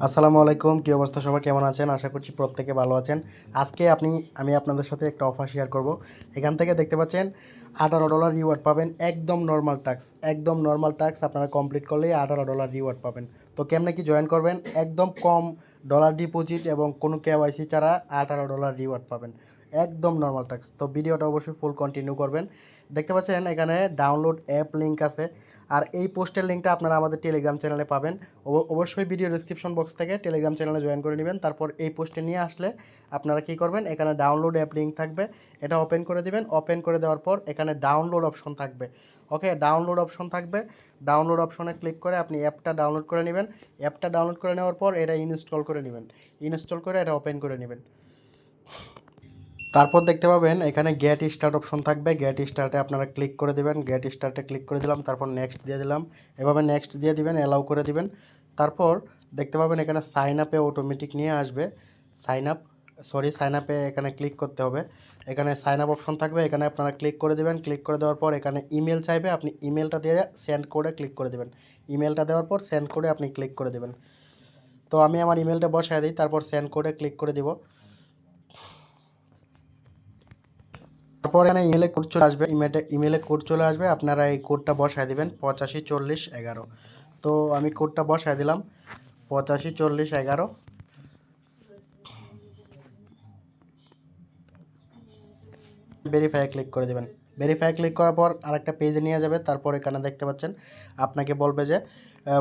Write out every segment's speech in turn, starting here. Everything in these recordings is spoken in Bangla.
আসসালামু আলাইকুম, কী অবস্থা সবার, কেমন আছেন? আশা করছি প্রত্যেকে ভালো আছেন। আজকে আমি আপনাদের সাথে একটা অফার শেয়ার করব। এখান থেকে দেখতে পাচ্ছেন $18 রিওয়ার্ড পাবেন। একদম নর্মাল টাস্ক আপনারা কমপ্লিট করলেই $18 রিওয়ার্ড পাবেন। তো কেমনে কি জয়েন করবেন? একদম কম ডলার ডিপোজিট এবং কোনো কেওয়াইসি ছাড়া $18 রিওয়ার্ড পাবেন। একদম নর্মাল টাস্ক। তো ভিডিওটা অবশ্যই ফুল কন্টিনিউ করবেন। দেখতে পাচ্ছেন এখানে ডাউনলোড অ্যাপ লিঙ্ক আছে, আর এই পোস্টের লিঙ্কটা আপনারা আমাদের টেলিগ্রাম চ্যানেলে পাবেন। অবশ্যই ভিডিও ডিসক্রিপশন বক্স থেকে টেলিগ্রাম চ্যানেলে জয়েন করে নেবেন। তারপর এই পোস্টে নিয়ে আসলে আপনারা কী করবেন, এখানে ডাউনলোড অ্যাপ লিঙ্ক থাকবে, এটা ওপেন করে দিবেন। ওপেন করে দেওয়ার পর এখানে ডাউনলোড অপশন থাকবে। ওকে, ডাউনলোড অপশন থাকবে। ডাউনলোড অপশনে ক্লিক করে আপনি অ্যাপটা ডাউনলোড করে নেবেন। অ্যাপটা ডাউনলোড করে নেওয়ার পর এটা ইনস্টল করে নেবেন। ইনস্টল করে এটা ওপেন করে নেবেন। তারপর দেখতে পাবেন এখানে গেট স্টার্ট অপশন থাকবে। গেট স্টার্টে আপনারা ক্লিক করে দেবেন। গেট স্টার্টে ক্লিক করে দিলাম, তারপর নেক্সট দিয়ে দিলাম। এভাবে নেক্সট দিয়ে দিবেন, অ্যালাউ করে দিবেন। তারপর দেখতে পাবেন এখানে সাইন আপে অটোমেটিক নিয়ে আসবে। সাইন আপে এখানে ক্লিক করতে হবে। এখানে সাইন আপ অপশন থাকবে, এখানে আপনারা ক্লিক করে দেবেন। ক্লিক করে দেওয়ার পর এখানে ইমেল চাইবে, আপনি ইমেলটা দিয়ে সেন্ড করে ক্লিক করে দেবেন। ইমেলটা দেওয়ার পর সেন্ড করে আপনি ক্লিক করে দেবেন। তো আমি আমার ইমেলটা বসায় দিই, তারপর সেন্ড করে ক্লিক করে দিব। তারপর এখানে ইমেলে কোড চলে আসবে। ইমেলে কোড চলে আসবে, আপনারা এই কোডটা বসায় দিবেন 854011। তো আমি কোডটা বসায় দিলাম 854011। ভেরিফাই ক্লিক করে দেবেন। ভেরিফাই ক্লিক করার পর আরেকটা পেজে নিয়ে যাবে। তারপর এখানে দেখতে পাচ্ছেন আপনাকে বলবে যে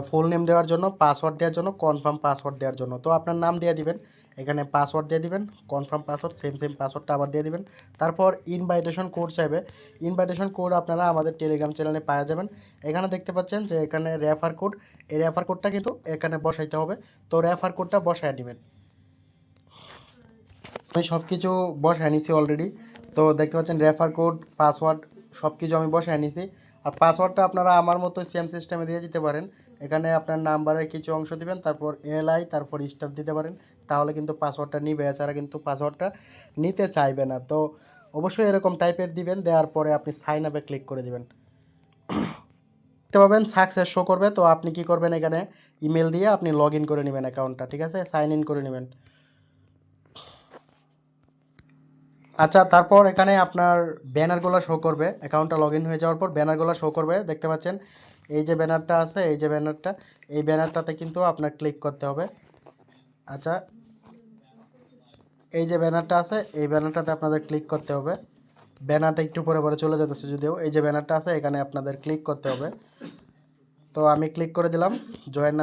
ফুল নেম দেওয়ার জন্য, পাসওয়ার্ড দেওয়ার জন্য, কনফার্ম পাসওয়ার্ড দেওয়ার জন্য। তো আপনার নাম দিয়ে দিবেন, এখানে পাসওয়ার্ড দিয়ে দিবেন, কনফার্ম পাসওয়ার্ড, সেম পাসওয়ার্ডটা আবার দিয়ে দিবেন। তারপর ইনভাইটেশন কোড চাইবে। ইনভাইটেশন কোড আপনারা আমাদের টেলিগ্রাম চ্যানেলে পাওয়া যাবেন। এখানে দেখতে পাচ্ছেন যে এখানে রেফার কোড, এই রেফার কোডটা কিন্তু এখানে বসাইতে হবে। তো রেফার কোডটা বসায় নেবেন। আমি সব কিছু বসায় নিছি অলরেডি। তো দেখতে পাচ্ছেন রেফার কোড, পাসওয়ার্ড সব কিছু আমি বসায় নিছি। আর পাসওয়ার্ডটা আপনারা আমার মতো সেম সিস্টেমে দিয়ে দিতে পারেন। এখানে আপনার নাম্বারের কিছু অংশ দিবেন, তারপর এলআই, তারপর স্টার দিতে পারেন। তাহলে কিন্তু পাসওয়ার্ডটা নিবে, এছাড়া কিন্তু পাসওয়ার্ডটা নিতে চাইবে না। তো অবশ্যই এরকম টাইপের দিবেন। দেওয়ার পরে আপনি সাইন আপে ক্লিক করে দিবেন। দেখতে পাবেন সাকসেস শো করবে। তো আপনি কি করবেন, এখানে ইমেল দিয়ে আপনি লগ ইন করে নেবেন অ্যাকাউন্টটা, ঠিক আছে? সাইন ইন করে নেবেন। আচ্ছা, তারপর এখানে আপনার ব্যানারগুলো শো করবে। অ্যাকাউন্টটা লগ ইন হয়ে যাওয়ার পর ব্যানারগুলো শো করবে। দেখতে পাচ্ছেন এই যে ব্যানারটা আছে, এই যে ব্যানারটা, এই ব্যানারটাতে কিন্তু আপনার ক্লিক করতে হবে। আচ্ছা, এই যে ব্যানারটা আছে, এই ব্যানারটাতে আপনাদের ক্লিক করতে হবে। ব্যানারটা একটু পরে পরে চলে যেতেছে যদিও। এই যে ব্যানারটা আছে, এখানে আপনাদের ক্লিক করতে হবে। তো আমি ক্লিক করে দিলাম, জয়েন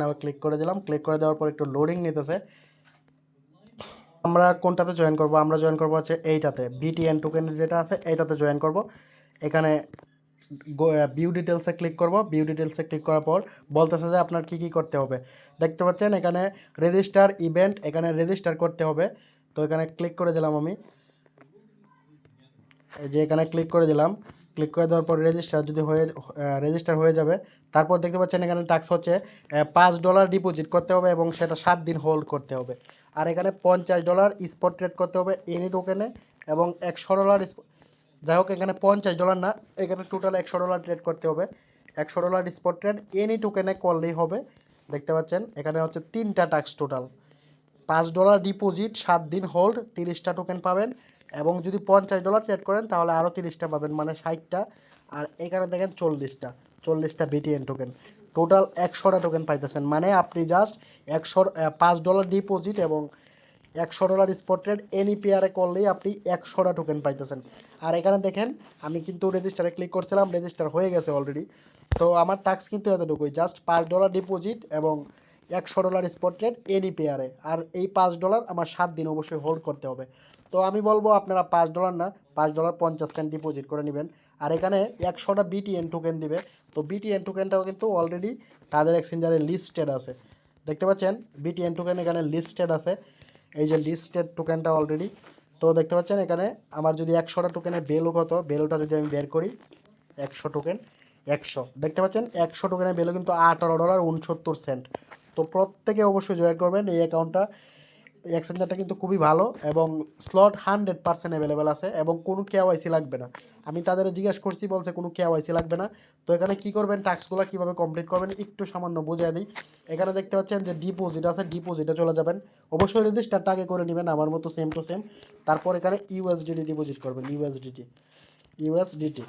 নাও ক্লিক করে দিলাম। ক্লিক করে দেওয়ার পর একটু লোডিং নিতেছে। আমরা কোনটাতে জয়েন করব? আমরা জয়েন করব হচ্ছে এইটাতে, বিটিএন টোকেন যেটা আছে এইটাতে জয়েন করব। এখানে ভিউ ডিটেলসে ক্লিক করব। ভিউ ডিটেলসে ক্লিক করার পর বলতেছে যে আপনার কি কি করতে হবে। দেখতে পাচ্ছেন এখানে রেজিস্টার ইভেন্ট, এখানে রেজিস্টার করতে হবে। তো এখানে ক্লিক করে দিলাম আমি, এই যে এখানে ক্লিক করে দিলাম। ক্লিক করে দেওয়ার পর রেজিস্টার হয়ে যাবে। তারপর দেখতে পাচ্ছেন এখানে টাস্ক হচ্ছে $5 ডিপোজিট করতে হবে এবং সেটা 7 দিন হোল্ড করতে হবে। আর এখানে $50 স্পট ট্রেড করতে হবে এনি টোকেনে, এবং $100, যাই হোক এখানে $50 না, এখানে টোটাল $100 ট্রেড করতে হবে। $100 স্পট ট্রেড এনি টোকেনে করলেই হবে। দেখতে পাচ্ছেন এখানে হচ্ছে 3টা টাস্ক টোটাল। $5 ডিপোজিট, 7 দিন হোল্ড, 30টা টোকেন পাবেন। এবং যদি $50 ট্রেড করেন তাহলে আরও 30টা পাবেন, মানে 60টা। আর এখানে দেখেন 40টা বিটিএন টোকেন। টোটাল 100টা টোকেন পাইতেছেন, মানে আপনি জাস্ট $5 ডিপোজিট এবং $100 স্পট ট্রেড এনি পেয়ারে করলেই আপনি 100টা টোকেন পাইতেছেন। আর এখানে দেখেন আমি কিন্তু রেজিস্টারে ক্লিক করছিলাম, রেজিস্টার হয়ে গেছে অলরেডি। তো আমার টাস্ক কিন্তু এতটুকুই, জাস্ট $5 ডিপোজিট এবং $100 স্পট ট্রেড এনি পেয়ারে। আর এই $5 আমার 7 দিন অবশ্যই হোল্ড করতে হবে। তো আমি বলবো আপনারা $5 না, $5.50 ডিপোজিট করে নেবেন। আর এখানে 100টা বিটিএন টোকেন দিবে। তো বিটিএন টোকেনটাও কিন্তু অলরেডি তাদের এক্সচেঞ্জারে লিস্টেড আছে। দেখতে পাচ্ছেন বিটিএন টোকেন এখানে লিস্টেড আছে, এই যে লিস্টেড টোকেনটা অলরেডি। তো দেখতে পাচ্ছেন এখানে আমার যদি 100টা টোকেনের ভ্যালু কত, ভ্যালুটা যদি আমি বের করি, 100 টোকেন, 100, দেখতে পাচ্ছেন 100 টোকেনের ভ্যালু কিন্তু $18.69। তো প্রত্যেকে অবশ্যই জয়েন করবেন এই অ্যাকাউন্টটা। এক্সচেঞ্জারটা কিন্তু খুবই ভালো এবং স্লট 100% অ্যাভেলেবেল আছে এবং কোনো কেওয়াইসি লাগবে না। আমি তাদের জিজ্ঞেস করছি, বলছে কোনো কেওয়াইসি লাগবে না। তো এখানে কি করবেন, টাস্কগুলো কীভাবে কমপ্লিট করবেন একটু সামান্য বুঝিয়ে দিই। এখানে দেখতে পাচ্ছেন যে ডিপোজিট আছে, ডিপোজিটে চলে যাবেন। অবশ্যই রেজিস্টারটা আগে করে নেবেন আমার মতো সেম টু সেম। তারপর এখানে ইউএসডিটি ডিপোজিট করবেন, ইউএসডিটি।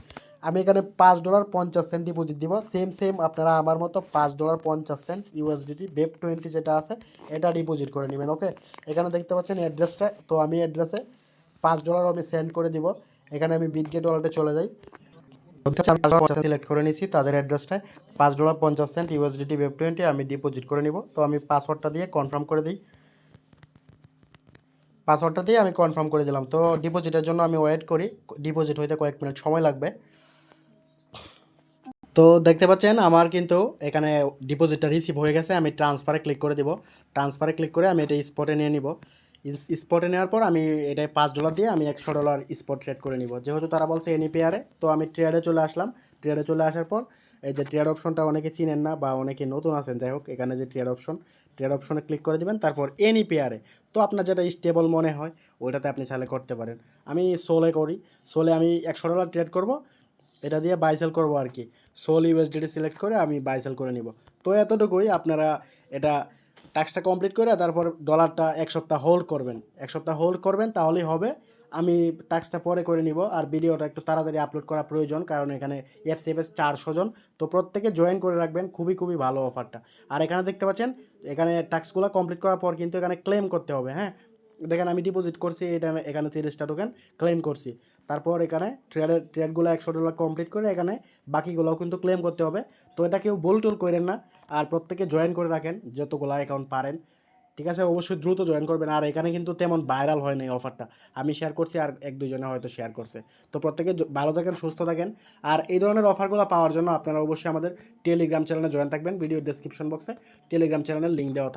আমি এখানে $5.50 ডিপোজিট দিব। সেম আপনারা আমার মতো $5.50 ইউএসডিটি BEP20 যেটা আছে এটা ডিপোজিট করে নেবেন। ওকে, এখানে দেখতে পাচ্ছেন অ্যাড্রেসটা, তো আমি অ্যাড্রেসে $5 আমি সেন্ড করে দিব। এখানে আমি বিটগেট ওয়ালেটে চলে যাই, সিলেক্ট করে নিয়েছি তাদের অ্যাড্রেসটায় $5.50 ইউএসডিটি BEP20 আমি ডিপোজিট করে নিব। তো আমি পাসওয়ার্ডটা দিয়ে কনফার্ম করে দিই, পাসওয়ার্ডটা দিয়ে আমি কনফার্ম করে দিলাম। তো ডিপোজিটের জন্য আমি ওয়েট করি, ডিপোজিট হইতে কয়েক মিনিট সময় লাগবে। তো দেখতে পাচ্ছেন আমার কিন্তু এখানে ডিপোজিটটা রিসিভ হয়ে গেছে। আমি ট্রান্সফারে ক্লিক করে দিব, ট্রান্সফারে ক্লিক করে আমি এটা স্পটে নিয়ে নিব। স্পটে নেওয়ার পর আমি এটাই $5 দিয়ে আমি $100 স্পট ট্রেড করে নিব। যেহেতু তারা বলছে এনি পেয়ারে, তো আমি ট্রেডে চলে আসলাম। ট্রেডে চলে আসার পর এই যে ট্রেড অপশনটা অনেকে চিনেন না বা অনেকে নতুন আছেন, যাই হোক এখানে যে ট্রেড অপশনে ক্লিক করে দিবেন, তারপর এনি পেয়ারে। তো আপনার যেটা স্টেবল মনে হয় ওইটাতে আপনি চাইলে করতে পারেন। আমি সোলে করি, সোলে আমি $100 ট্রেড করব, এটা দিয়ে বাইসেল করব আর কি। সোল ইউএসডিটি সিলেক্ট করে আমি বাইসেল করে নিব। তো এতটুকুই, আপনারা এটা টাস্কটা কমপ্লিট করে তারপর ডলারটা 1 সপ্তাহ হোল্ড করবেন, 1 সপ্তাহ হোল্ড করবেন, তাহলেই হবে। আমি টাস্কটা পরে করে নিব। আর ভিডিওটা একটু তাড়াতাড়ি আপলোড করা প্রয়োজন, কারণ এখানে এফসিএফএস 400 জন, তো প্রত্যেকে জয়েন করে রাখবেন। খুবই ভালো অফারটা। আর এখানে দেখতে পাচ্ছেন এখানে টাস্কগুলো কমপ্লিট করার পর কিন্তু এখানে ক্লেম করতে হবে। হ্যাঁ, দেখেন আমি ডিপোজিট করছি, এটা এখানে 30টা টোকেন ক্লেম করছি। তারপর এখানে ট্রেডগুলো $100 কমপ্লিট করে এখানে বাকিগুলোও কিন্তু ক্লেম করতে হবে। তো এটা কেউ ভুল টুল করেন না, আর প্রত্যেকে জয়েন করে রাখেন যতগুলো অ্যাকাউন্ট পারেন। ঠিক আছে, অবশ্যই দ্রুত জয়েন করবেন। আর এখানে কিন্তু তেমন ভাইরাল হয় না এই অফারটা, আমি শেয়ার করছি আর 1-2 জনে হয়তো শেয়ার করছে। তো প্রত্যেকে ভালো থাকেন, সুস্থ থাকেন। আর এই ধরনের অফারগুলো পাওয়ার জন্য আপনারা অবশ্যই আমাদের টেলিগ্রাম চ্যানেলে জয়েন থাকবেন। ভিডিও ডেসক্রিপশন বক্সে টেলিগ্রাম চ্যানেলের লিঙ্ক দেওয়া